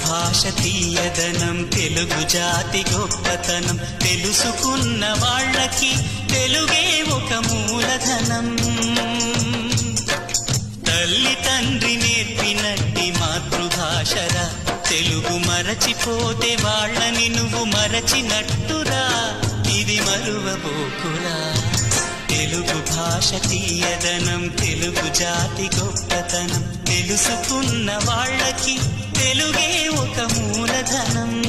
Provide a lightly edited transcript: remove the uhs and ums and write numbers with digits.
భాష తీయదనం తెలుగు జాతి గొప్పతనం తెలుసుకున్న వాళ్ళకి తెలుగే ఒక మూలధనం. తల్లి తండ్రి నేర్పినట్టి మాతృభాషరా, తెలుగు మరచిపోతే వాళ్ళని నువ్వు మరచినట్టురా, ఇది మరువబోకురా. తెలుగు భాష తీయదనం తెలుగు జాతి గొప్పతనం తెలుసుకున్న వాళ్ళకి తెలుగే ఒక మూలధనం.